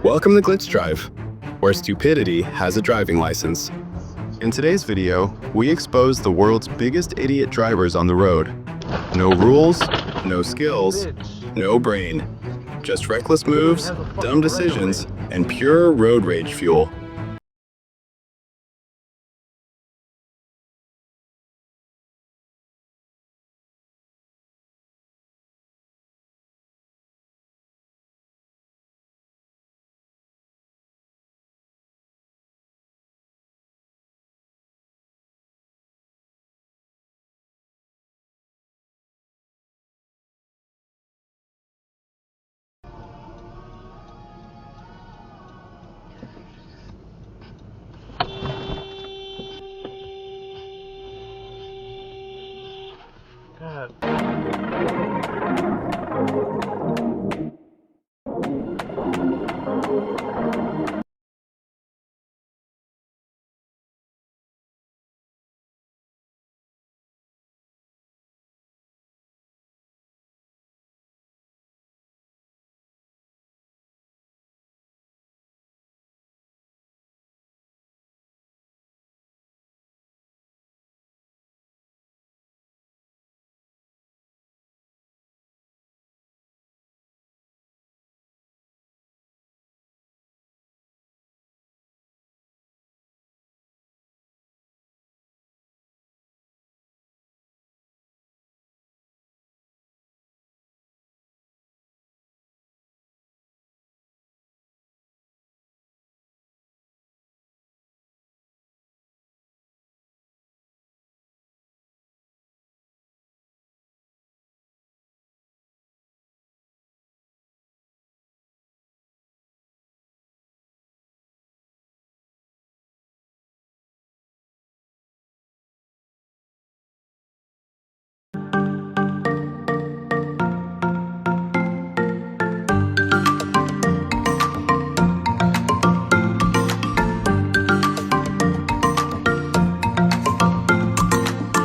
Welcome to Glitch Drive, where stupidity has a driving license. In today's video, we expose the world's biggest idiot drivers on the road. No rules, no skills, no brain. Just reckless moves, dumb decisions, and pure road rage fuel. God.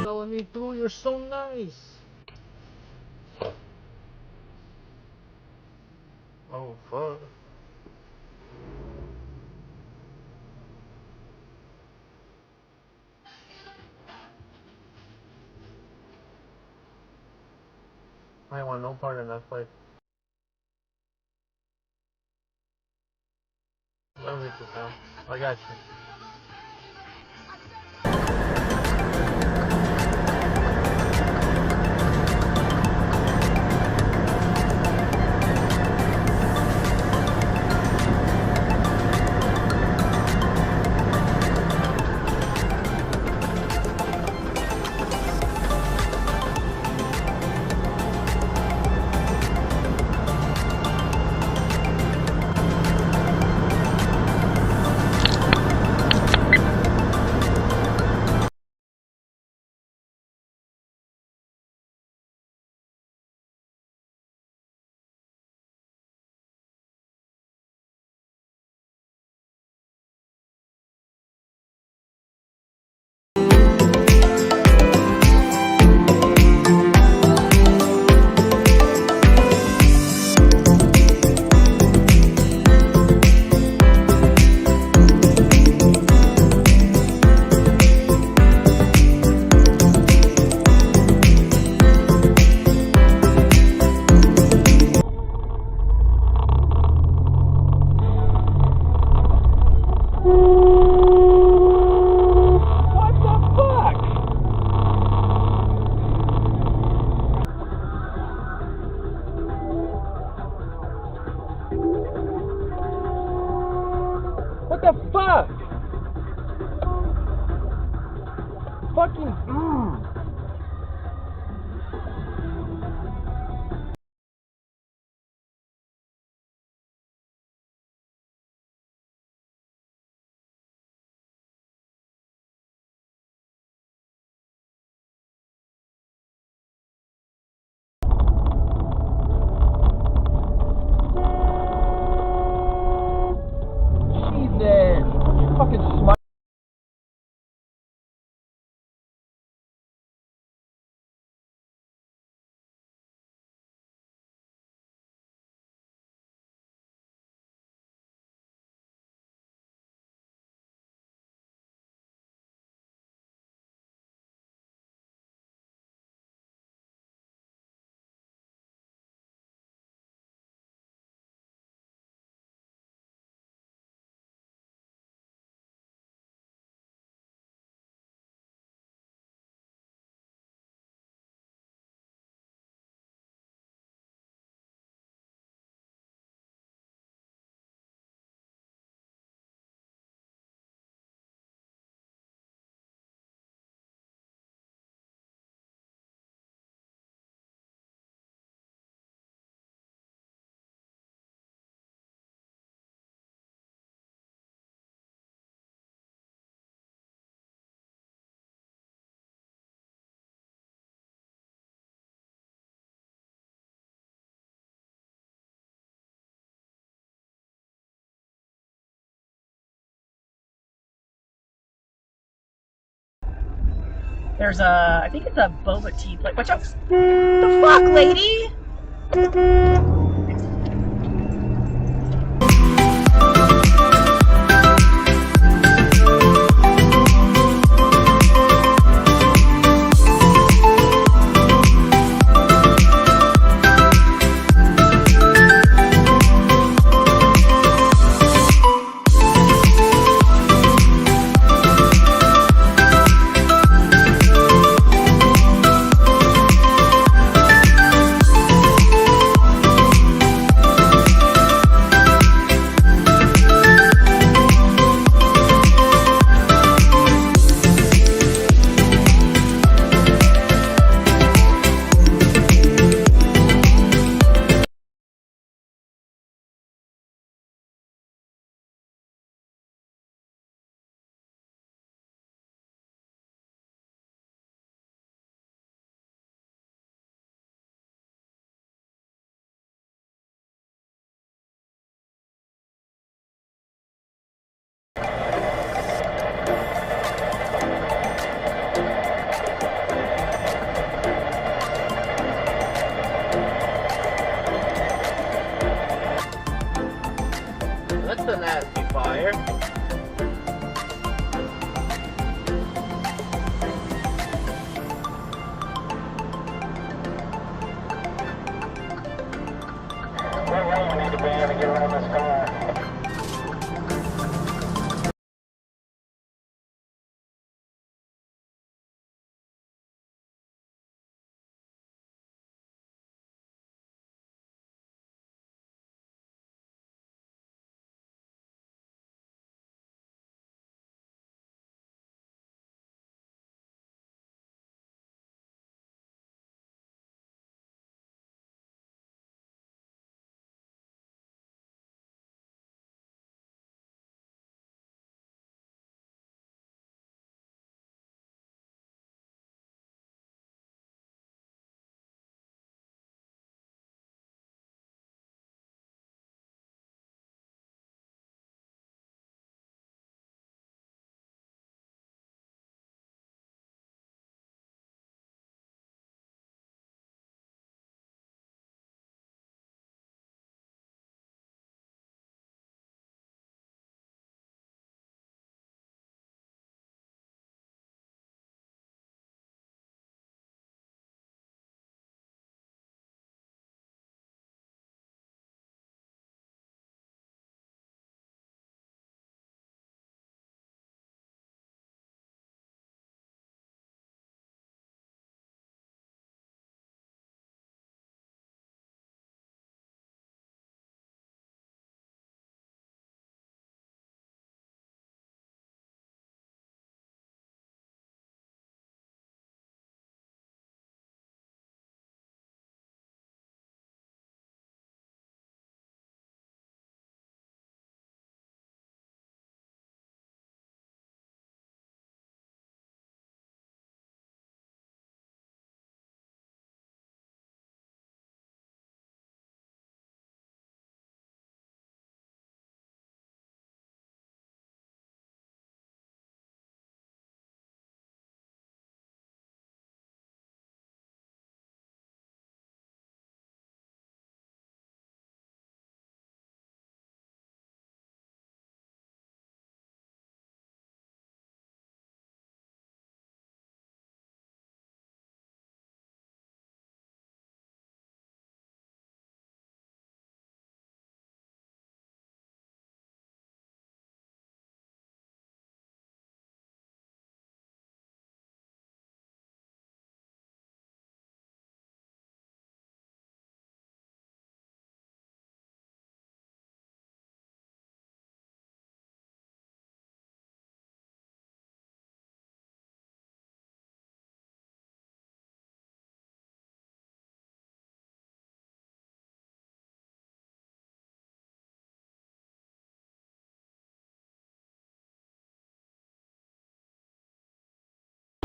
Telling me through, you're so nice. Oh fuck. I want no part in that fight. Let me get this down. I got you. What the fuck? Fucking Jesus. Fucking smart. There's a, I think it's a boba tea place. Watch out. The fuck, lady? That's a nasty fire. What way we need to be in to get around this car?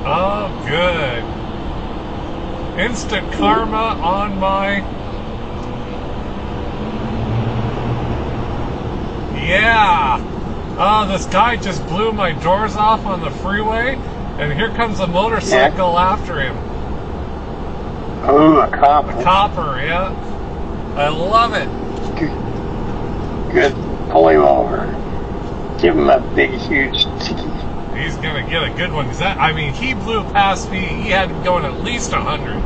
Oh, good. Instant karma on my... Yeah. Oh, this guy just blew my doors off on the freeway, And here comes a motorcycle after him. Oh, a cop. A copper, yeah. I love it. Good. Pull him over. Give him a big, huge ticky. He's gonna get a good one. 'Cause that, I mean, he blew past me. He had him going at least 100.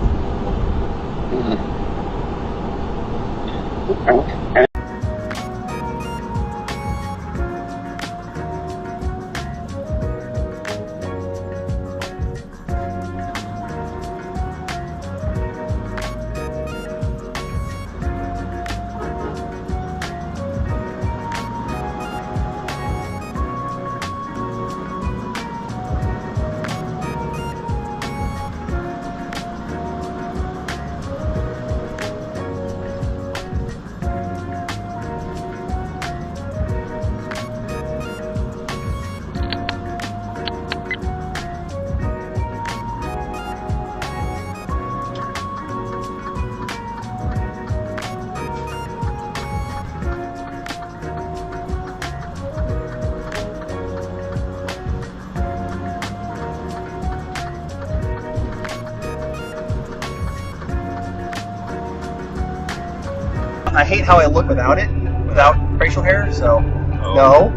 I hate how I look without it, without facial hair, so Oh. no,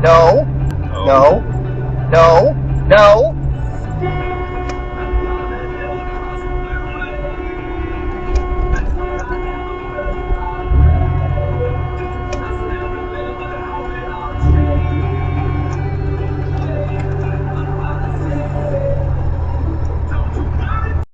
no, Oh. no, no, no.